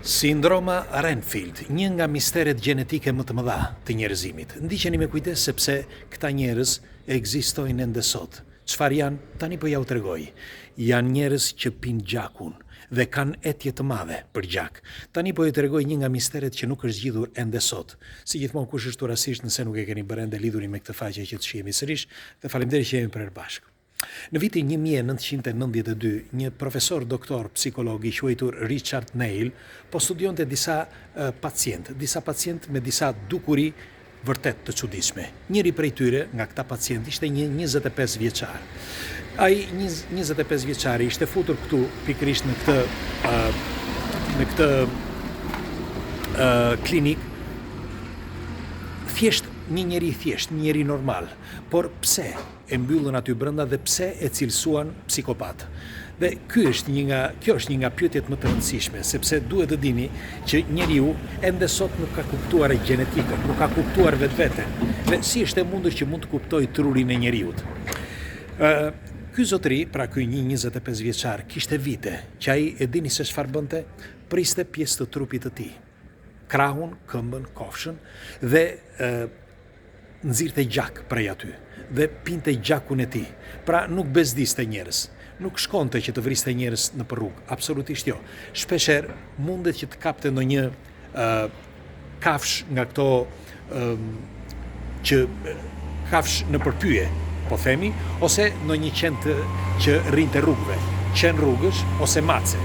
Sindroma Renfield, një nga misteret gjenetike më të mëdha të njerëzimit. Ndiqeni me kujdes sepse këta njerëz ekzistojnë ende sot. Çfarë janë? Tani po ja u tregoj. Janë njerëz që pinë gjakun dhe kanë etje të madhe për gjak. Tani po ju tregoj një nga misteret që nuk është zgjidhur ende sot. Si gjithmonë kush është rastisht nëse nuk e keni bërë ende lidhuni me këtë faqe që të shihemi sërish dhe faleminderit që jemi përbashkë. Në vitin 1992, një profesor doktor psikolog i quajtur Richard Neil po studionte disa pacient me disa dukuri vërtet të çuditshme. Njëri prej tyre nga këta pacientë ishte një 25 vjeçar. Ai 25 vjeçari ishte futur këtu pikërisht në këtë klinik thjesht një njeri normal, por pse e mbyllën aty brenda dhe pse e cilësuan psikopat. Dhe kjo është një nga pyetjet më të rëndësishme, sepse duhet të dini që njeriu ende sot nuk ka kuptuar gjenetikën, nuk ka kuptuar vetveten. Dhe si është e mundur që mund të kuptojë trurin e njeriut? Ky zotëri, pra ky një 25 vjeçar, kishte vite që ai e dini se çfarë bënte, priste pjesë të trupit të tij. Krahun, këmbën, kofshën dhe nxirrte gjak prej aty dhe pinte gjakun e tij. Pra nuk bezdiste njerëz, nuk shkonte që të vriste njerëz në rrugë, absolutisht jo. Shpeshherë mundet që të kapte ndonjë kafsh nga këto që kafsh në përpyje, po themi, ose ndonjë qend që rrinte rrugëve, qen rrugësh ose mace.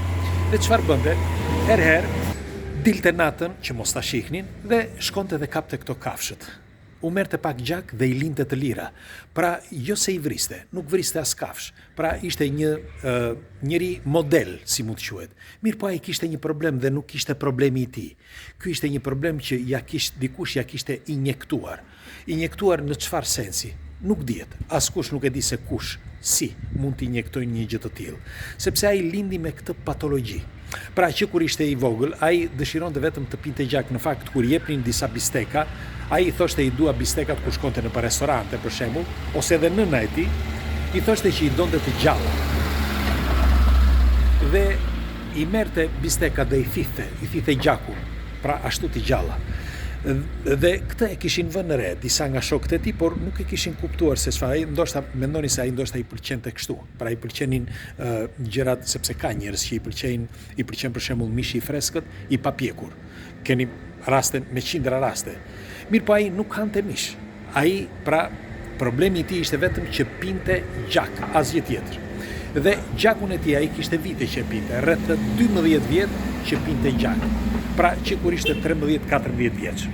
Dhe çfarë bënte? Herëherë dilte natën që mos ta shihnin dhe shkonte dhe kapte këto kafshët. U merrte pak gjak dhe i linte të lira. Pra, jo se i vriste, nuk vriste as kafsh. Pra, ishte një njeri model, si mund të quhet. Mirë po ai kishte një problem dhe nuk ishte problemi i tij. Ky ishte një problem që dikush ja kishte injektuar. Injektuar në çfarë sensi? Nuk dihet. Askush nuk e di se kush, si mund të injektojnë një gjë të tillë. Sepse ai lindi me këtë patologji. Pra që kur ishte i vogël, ai dëshironte vetëm të pinte gjak. Në fakt, kur jepnin disa bisteka, ai i thoshte i dua bistekat kur shkonte në restorante, për shembull, ose edhe nëna e tij, i thoshte që i donte të gjalla. Dhe i merrte bistekat dhe i thithte gjakun, pra ashtu të gjalla. Dhe këtë e kishin vënë re disa nga shokët e tij, por nuk e kishin kuptuar se çfarë. Ai ndoshta mendonin se ai ndoshta i pëlqente kështu. Pra i pëlqenin gjërat sepse ka njerëz që i pëlqen për shembull mishi i freskët, i papjekur. Keni raste me qindra raste. Mirë po ai nuk hante mish. Ai, pra, problemi i tij ishte vetëm që pinte gjak, asgjë tjetër. Dhe gjakun e tij ai kishte vite që pinte, rreth 12 vjet që pinte gjak. Pra që kur ishte 13-14 vjeç.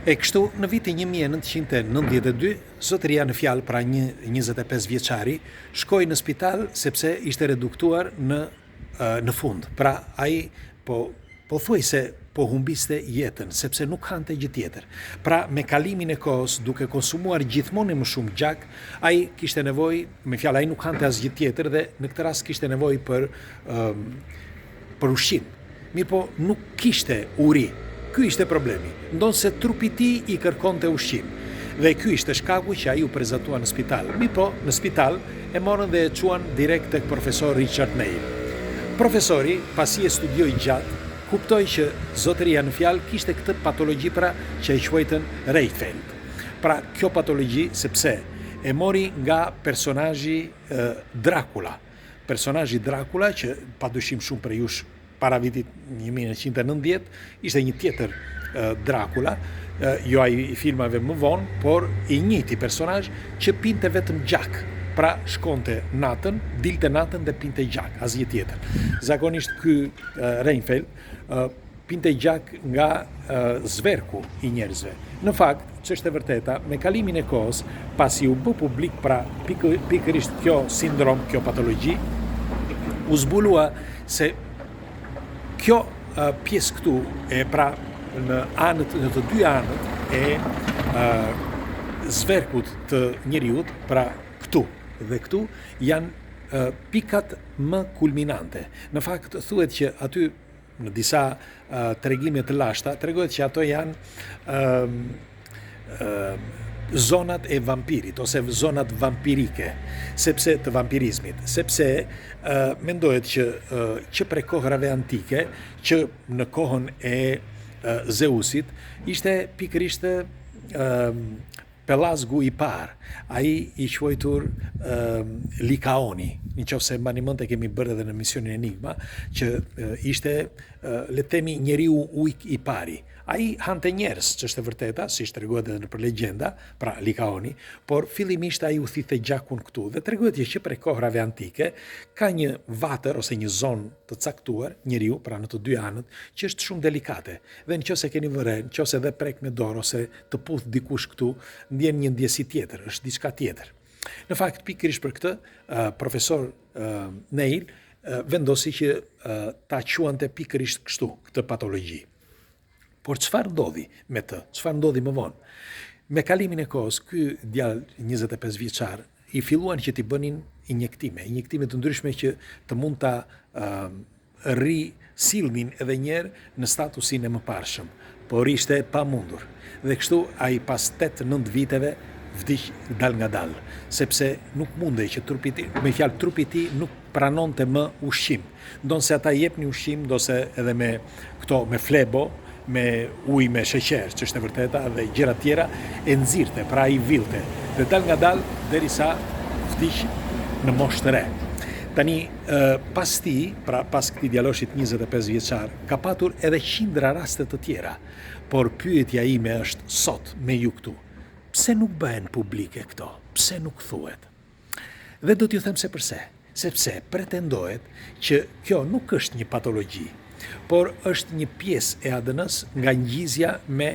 E kështu në vitin 1992, zotëria në fjalë, pra një 25 vjeçari, shkoi në spital sepse ishte reduktuar në fund. Pra ai pothuajse po humbiste jetën, sepse nuk hante gjë tjetër. Pra, me kalimin e kohës, duke konsumuar gjithmonë më shumë gjak, ai kishte nevojë, me fjalë ai nuk hante asgjë tjetër dhe në këtë rast kishte nevojë për ushqim. Mirë po nuk kishte uri. Ky ishte problemi. Ndonse trupi i tij i kërkonte ushqim. Dhe ky ishte shkaku që ai u prezantua në spital. Mirë po, në spital e morën dhe e çuan direkt tek profesor Richard Neil. Profesori, pasi e studioi gjatë, kuptoi që zotëria në fjalë kishte këtë patologji, pra që e quajtën Renfield. Pra kjo patologji sepse e mori nga personazhi Dracula. Personazhi Dracula që padyshim shumë për jush para vitit 1990 ishte një tjetër Dracula, jo ai i filmave më vonë, por i njëjti personazh që pinte vetëm gjak. Pra shkonte natën, dilte natën dhe pinte gjak, asgjë tjetër. Zakonisht ky Renfield pinte gjak nga zverku i njerëzve. Në fakt, ç'është e vërteta, me kalimin e kohës, pasi u bë publik pra pikërisht kjo sindrom, kjo patologji, u zbulua se kjo pjesë këtu e pra në të dy anët e zverkut të njeriut, pra këtu dhe këtu janë pikat më kulminante. Në fakt thuhet që aty në disa tregime të lashta tregohet që ato janë zonat e vampirit ose zonat vampirike, sepse të vampirizmit, sepse mendohet që prej kohërave antike, që në kohën e Zeusit, ishte pikërisht Pelazgu i parë, ai i quajtur Likaoni, nëse mbani mend e kemi bërë edhe në misionin Enigma, që ishte le të themi njeriu ujk i pari. Ai hante njerëz, që është e vërteta, siç tregohet edhe për legjenda, pra Likaoni, por fillimisht ai u thithë gjakun këtu dhe tregohet që prej kohërave antike ka një vatër ose një zonë të caktuar, njeriu, pra në të dy anët, që është shumë delikate. Dhe nëse keni vënë, nëse edhe prek me dorë ose të puth dikush këtu, ndjen një ndjesi tjetër, është diçka tjetër. Në fakt, pikërisht për këtë, profesor Neil vendosi që ta quante pikërisht kështu, këtë patologji. Por çfarë ndodhi me të? Çfarë ndodhi më vonë? Me kalimin e kohës, ky djalë 25 vjeçar i filluan që t'i bënin injektime të ndryshme që të mund ta risillnin edhe njerë në statusin e mëparshëm, por ishte pamundur. Dhe kështu ai pas 8-9 viteve vdiq dal nga dal, sepse nuk mundej që trupi i tij, me fjalë trupi i tij nuk pranonte më ushqim. Ndonse ata jepni ushqim, ndonse edhe me flebo, me ujë me sheqer, që është e vërteta, dhe gjëra tjera, e nxirte, pra i vilte. Dhe dal nga dal derisa vdiq në moshë të re. Tani, pas ti, pra pas këtij djaloshit 25 vjeçar, ka patur edhe qindra raste të tjera, por pyetja ime është sot me ju këtu. Pse nuk bëhen publike këto? Pse nuk thuhet? Dhe do t'ju them se përse. Sepse pretendohet që kjo nuk është një patologji, por është një pjesë e ADN-s nga ngjizja me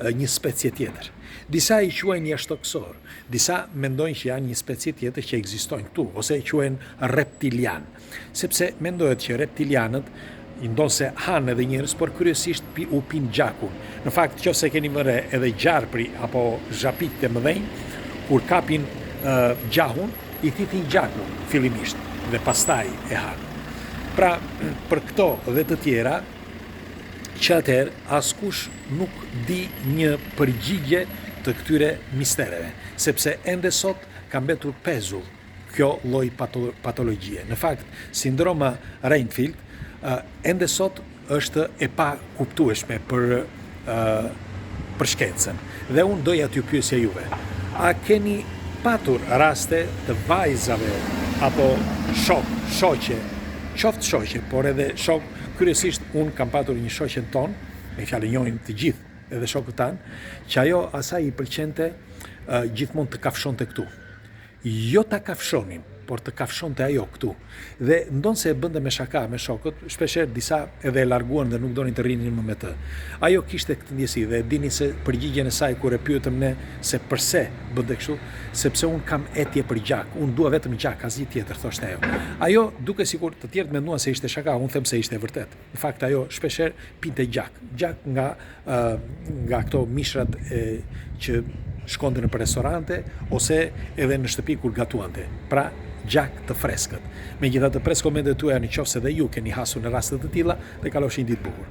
një specie tjetër. Disa i quajnë jashtëtoksor, disa mendojnë që janë një specie tjetër që ekzistojnë këtu, ose i quajnë reptilian, sepse mendohet që reptilianët ndonse hanë edhe njerëz, por kryesisht u pinë gjakun. Në fakt, nëse keni vënë edhe gjarpri apo zhapit të mëdhenj, kur kapin gjahun, i thithin gjakun fillimisht dhe pastaj e hanë. Pra, për këto dhe të tjera, që atëherë askush nuk di një përgjigje të këtyre mistereve, sepse ende sot ka mbetur pezull kjo lloj patologjie. Në fakt, sindroma Reinfeldt ende sot është e pa kuptueshme për shkencën. Dhe unë doja t'ju pyesja juve, a keni patur raste të vajzave apo shoqe, qoftë shoqe, por edhe shok, kryesisht unë kam patur një shoqen tonë, me fjalë njohin të gjithë edhe shokët tanë, që ajo asaj i pëlqente gjithmonë të kafshonte këtu. Jo ta kafshonin, por të kafshonte ajo këtu. Dhe ndonse e bënte me shaka me shokët, shpeshherë disa edhe e larguan dhe nuk donin të rrinin më me të. Ajo kishte këtë ndjesi dhe dini se përgjigjen e saj kur e pyetëm ne se pse bënte kështu, sepse un kam etje për gjak, un dua vetëm gjak, asgjë tjetër, thoshte ajo. Ajo duke sikur të tjerët menduan se ishte shaka, un them se ishte e vërtet. Në fakt ajo shpeshherë pinte gjak nga këto mishrat që shkonte në restorante ose edhe në shtëpi kur gatuante. Pra gjak të freskët. Megjithatë, pres komentet tuaja nëse dhe ju keni hasur në raste të tilla dhe kalofshin ditë bukur.